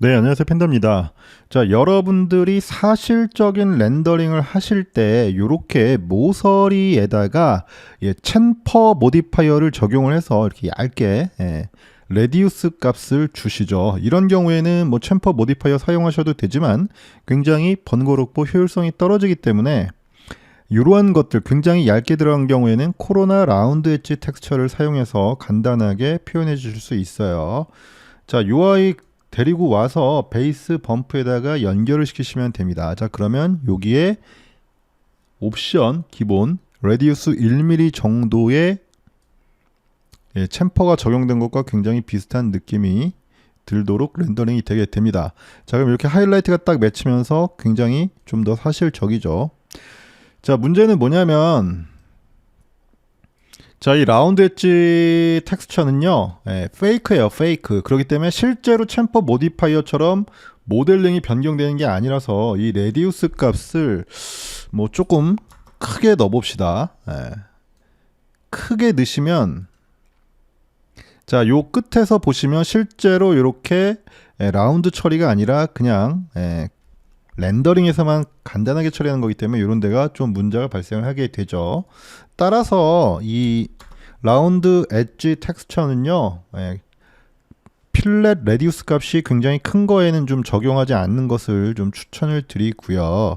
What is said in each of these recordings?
네, 안녕하세요. 팬더입니다. 자, 여러분들이 사실적인 렌더링을 하실 때 이렇게 모서리에다가 챔퍼 모디파이어를 적용을 해서 이렇게 얇게 레디우스 값을 주시죠. 이런 경우에는 뭐 챔퍼 모디파이어 사용하셔도 되지만 굉장히 번거롭고 효율성이 떨어지기 때문에 이러한 것들 굉장히 얇게 들어간 경우에는 코로나 라운드 엣지 텍스처를 사용해서 간단하게 표현해 주실 수 있어요. 자, UI 데리고 와서 베이스 범프에다가 연결을 시키시면 됩니다. 자, 그러면 여기에 옵션 기본 레디우스 1mm 정도의 챔퍼가 적용된 것과 굉장히 비슷한 느낌이 들도록 렌더링이 되게 됩니다. 자, 그럼 이렇게 하이라이트가 딱 맺히면서 굉장히 좀 더 사실적이죠. 자, 문제는 뭐냐면 자, 이 라운드 엣지 텍스처는요, 페이크예요, 페이크. 그렇기 때문에 실제로 챔퍼 모디파이어처럼 모델링이 변경되는 게 아니라서 이 레디우스 값을 뭐 조금 크게 넣어봅시다. 크게 넣으시면 자, 요 끝에서 보시면 실제로 이렇게 라운드 처리가 아니라 그냥 렌더링에서만 간단하게 처리하는 거기 때문에 이런 데가 좀 문제가 발생을 하게 되죠. 따라서 이 라운드 엣지 텍스처는요, 필렛 레디우스 값이 굉장히 큰 거에는 좀 적용하지 않는 것을 좀 추천을 드리고요.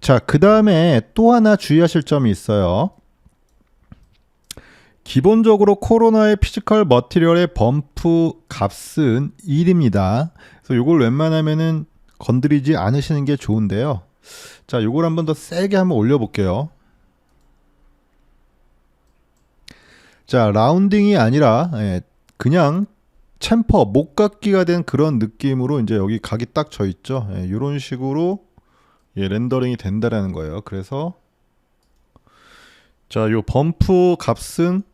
자, 그 다음에 또 하나 주의하실 점이 있어요. 기본적으로 코로나의 피지컬 머티리얼의 범프 값은 1입니다. 그래서 이걸 웬만하면은 건드리지 않으시는 게 좋은데요. 자, 요걸 한번 더 세게 한번 올려볼게요. 자, 라운딩이 아니라 그냥 챔퍼 목각기가 된 그런 느낌으로 이제 여기 각이 딱 져 있죠. 이런 식으로 렌더링이 된다라는 거예요. 그래서 자, 요 범프 값은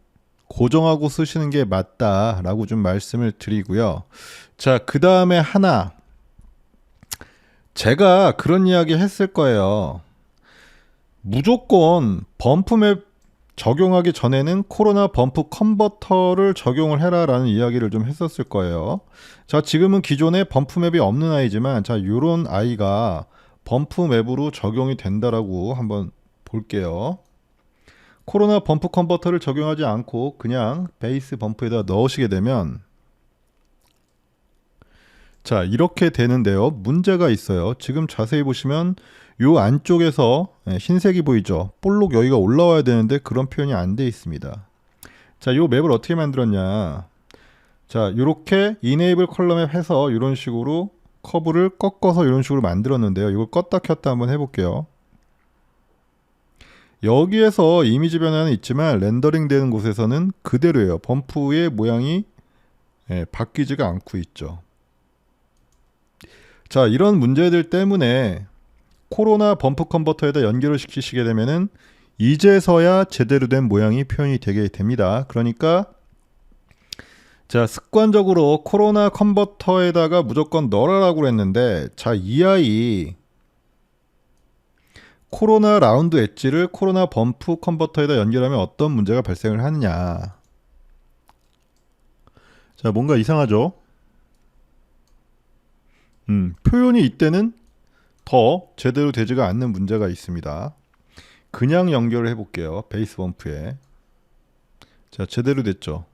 고정하고 쓰시는 게 맞다라고 좀 말씀을 드리고요. 자, 그 다음에 하나 제가 그런 이야기 했을 거예요. 무조건 범프맵 적용하기 전에는 코로나 범프 컨버터를 적용을 해라 라는 이야기를 좀 했었을 거예요. 자, 지금은 기존에 범프맵이 없는 아이지만 자, 요런 아이가 범프맵으로 적용이 된다라고 한번 볼게요. 코로나 범프 컨버터를 적용하지 않고 그냥 베이스 범프에다 넣으시게 되면 자, 이렇게 되는데요. 문제가 있어요. 지금 자세히 보시면 요 안쪽에서 흰색이 보이죠. 볼록 여기가 올라와야 되는데 그런 표현이 안 돼 있습니다. 자, 요 맵을 어떻게 만들었냐. 자, 요렇게 이네이블 컬러맵 해서 이런 식으로 커브를 꺾어서 이런 식으로 만들었는데요. 이걸 껐다 켰다 한번 해볼게요. 여기에서 이미지 변화는 있지만 렌더링 되는 곳에서는 그대로예요. 범프의 모양이 바뀌지가 않고 있죠. 자, 이런 문제들 때문에 코로나 범프 컨버터에다 연결을 시키시게 되면은 이제서야 제대로 된 모양이 표현이 되게 됩니다. 그러니까 자, 습관적으로 코로나 컨버터에다가 무조건 넣으라고 그랬는데 자, 이 아이 코로나 라운드 엣지를 코로나 범프 컨버터에다 연결하면 어떤 문제가 발생을 하느냐. 자, 뭔가 이상하죠? 표현이 이때는 더 제대로 되지가 않는 문제가 있습니다. 그냥 연결을 해볼게요. 베이스 범프에. 자, 제대로 됐죠.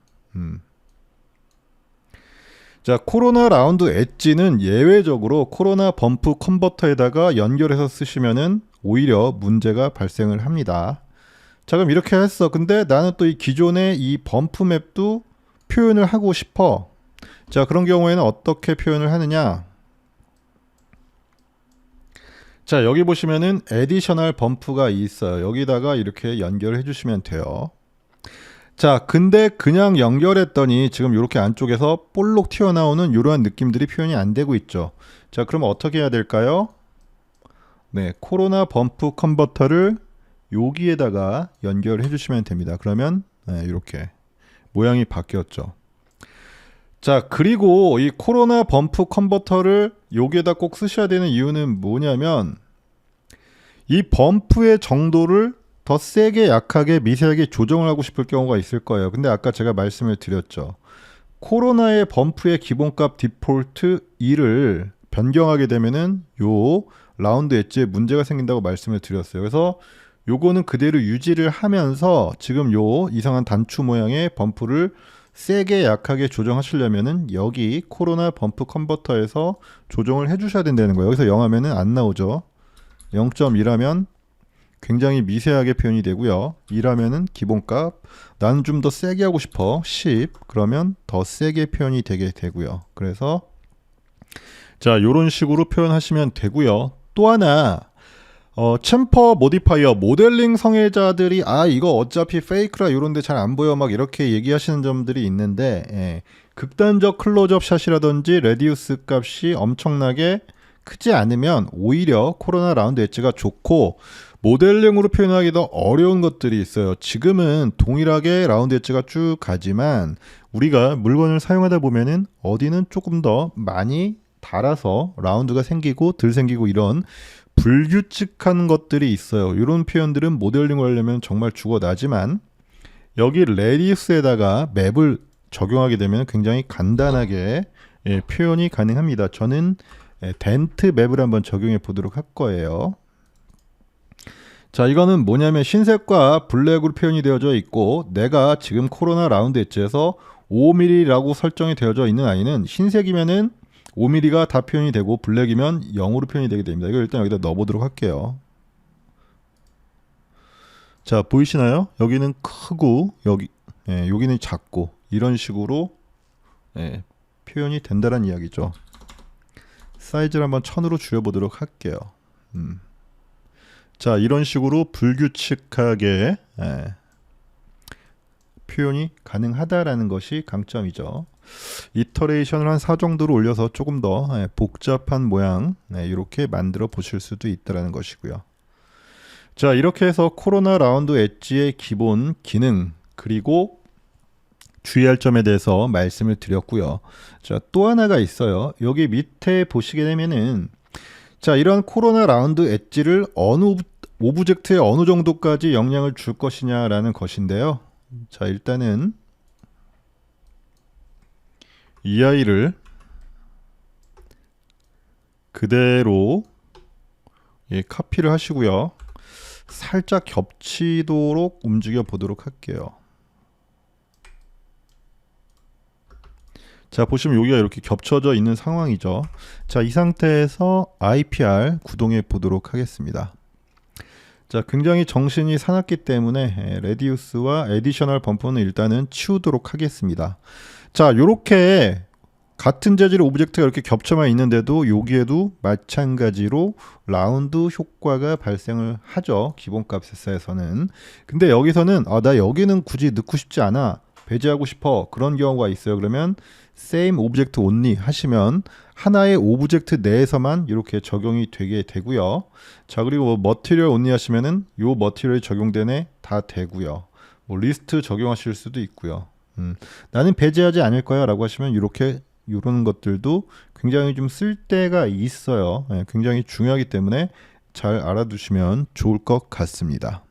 자, 코로나 라운드 엣지는 예외적으로 코로나 범프 컨버터에다가 연결해서 쓰시면은 오히려 문제가 발생을 합니다. 자, 그럼 이렇게 했어. 근데 나는 또 이 기존의 이 범프 맵도 표현을 하고 싶어. 자, 그런 경우에는 어떻게 표현을 하느냐. 자, 여기 보시면은 에디셔널 범프가 있어요. 여기다가 이렇게 연결해 주시면 돼요. 자, 근데 그냥 연결했더니 지금 이렇게 안쪽에서 볼록 튀어나오는 이러한 느낌들이 표현이 안 되고 있죠. 자, 그럼 어떻게 해야 될까요? 네, 코로나 범프 컨버터를 여기에다가 연결해 주시면 됩니다. 그러면 이렇게 모양이 바뀌었죠. 자, 그리고 이 코로나 범프 컨버터를 여기에다 꼭 쓰셔야 되는 이유는 뭐냐면 이 범프의 정도를 더 세게 약하게 미세하게 조정을 하고 싶을 경우가 있을 거예요. 근데 아까 제가 말씀을 드렸죠. 코로나의 범프의 기본값 디폴트 2를 변경하게 되면은 요 라운드 엣지에 문제가 생긴다고 말씀을 드렸어요. 그래서 요거는 그대로 유지를 하면서 지금 요 이상한 단추 모양의 범프를 세게 약하게 조정하시려면은 여기 코로나 범프 컨버터에서 조정을 해주셔야 된다는 거예요. 여기서 0 하면은 안 나오죠. 0.1하면 굉장히 미세하게 표현이 되고요. 1하면은 기본값. 나는 좀 더 세게 하고 싶어. 10. 그러면 더 세게 표현이 되게 되고요. 그래서 자, 요런 식으로 표현하시면 되고요. 또 하나 챔퍼 모디파이어 모델링 성애자들이 이거 어차피 페이크라 요런데 잘 안 보여 막 이렇게 얘기하시는 점들이 있는데 극단적 클로즈업 샷이라든지 레디우스 값이 엄청나게 크지 않으면 오히려 코로나 라운드 엣지가 좋고 모델링으로 표현하기 더 어려운 것들이 있어요. 지금은 동일하게 라운드 엣지가 쭉 가지만 우리가 물건을 사용하다 보면은 어디는 조금 더 많이 달아서 라운드가 생기고 덜 생기고 이런 불규칙한 것들이 있어요. 이런 표현들은 모델링을 하려면 정말 죽어나지만 여기 레디우스에다가 맵을 적용하게 되면 굉장히 간단하게 표현이 가능합니다. 저는 덴트 맵을 한번 적용해 보도록 할 거예요. 자, 이거는 뭐냐면 흰색과 블랙으로 표현이 되어져 있고 내가 지금 코로나 라운드 엣지에서 5mm라고 설정이 되어져 있는 아이는 흰색이면은 5mm가 다 표현이 되고 블랙이면 0으로 표현이 되게 됩니다. 이거 일단 여기다 넣어보도록 할게요. 자, 보이시나요? 여기는 크고 여기는 작고 이런 식으로 표현이 된다는 이야기죠. 사이즈를 한번 1000으로 줄여보도록 할게요. 자, 이런 식으로 불규칙하게 표현이 가능하다라는 것이 강점이죠. 이터레이션을 한 4 정도로 올려서 조금 더 복잡한 모양 이렇게 만들어 보실 수도 있다는 것이고요. 자, 이렇게 해서 코로나 라운드 엣지의 기본 기능 그리고 주의할 점에 대해서 말씀을 드렸고요. 자, 또 하나가 있어요. 여기 밑에 보시게 되면은 자, 이런 코로나 라운드 엣지를 어느 오브젝트에 어느 정도까지 영향을 줄 것이냐라는 것인데요. 자, 일단은 이 아이를 그대로 카피를 하시고요. 살짝 겹치도록 움직여 보도록 할게요. 자, 보시면 여기가 이렇게 겹쳐져 있는 상황이죠. 자, 이 상태에서 IPR 구동해 보도록 하겠습니다. 자, 굉장히 정신이 사납기 때문에 레디우스와 에디셔널 범프는 일단은 치우도록 하겠습니다. 자, 요렇게 같은 재질의 오브젝트가 이렇게 겹쳐만 있는데도 여기에도 마찬가지로 라운드 효과가 발생을 하죠. 기본값에서는. 근데 여기서는 나 여기는 굳이 넣고 싶지 않아. 배제하고 싶어. 그런 경우가 있어요. 그러면 same object only 하시면 하나의 오브젝트 내에서만 이렇게 적용이 되게 되고요. 자, 그리고 material only 하시면은 요 머티리얼이 적용되네 다 되고요. 뭐 리스트 적용하실 수도 있고요. 나는 배제하지 않을 거야 라고 하시면 이렇게 이런 것들도 굉장히 좀 쓸데가 있어요. 굉장히 중요하기 때문에 잘 알아두시면 좋을 것 같습니다.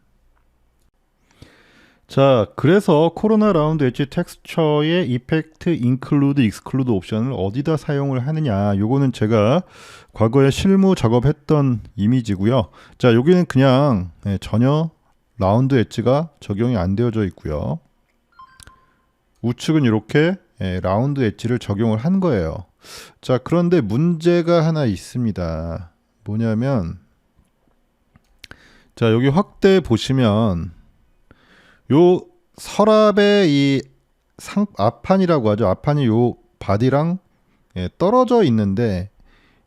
자, 그래서 코로나 라운드 엣지 텍스처의 이펙트 인클루드 익스클루드 옵션을 어디다 사용을 하느냐, 요거는 제가 과거에 실무 작업했던 이미지고요. 자, 여기는 그냥 전혀 라운드 엣지가 적용이 안 되어져 있고요. 우측은 이렇게 라운드 엣지를 적용을 한 거예요. 자, 그런데 문제가 하나 있습니다. 뭐냐면 자, 여기 확대 보시면 요 서랍의 이 앞판이라고 하죠. 앞판이 요 바디랑 떨어져 있는데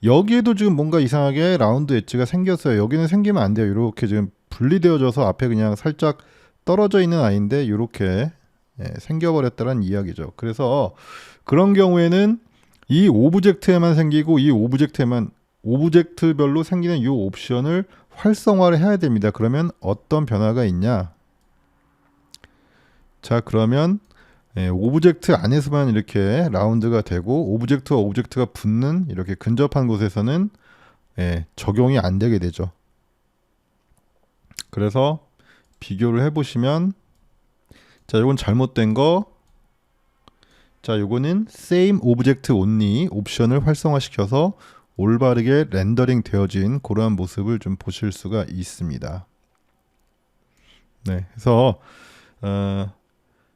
여기에도 지금 뭔가 이상하게 라운드 엣지가 생겼어요. 여기는 생기면 안 돼요. 이렇게 지금 분리되어져서 앞에 그냥 살짝 떨어져 있는 아이인데 이렇게 생겨버렸다는 이야기죠. 그래서 그런 경우에는 이 오브젝트에만 생기고 이 오브젝트별로 생기는 이 옵션을 활성화를 해야 됩니다. 그러면 어떤 변화가 있냐? 자, 그러면 오브젝트 안에서만 이렇게 라운드가 되고 오브젝트와 오브젝트가 붙는 이렇게 근접한 곳에서는 적용이 안 되게 되죠. 그래서 비교를 해보시면 자, 이건 잘못된 거. 자, 요거는 same object only 옵션을 활성화시켜서 올바르게 렌더링 되어진 그러한 모습을 좀 보실 수가 있습니다. 네, 그래서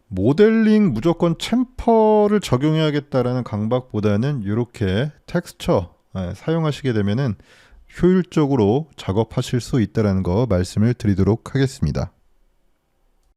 모델링 무조건 챔퍼를 적용해야겠다라는 강박보다는 이렇게 텍스처 사용하시게 되면은 효율적으로 작업하실 수 있다는 거 말씀을 드리도록 하겠습니다.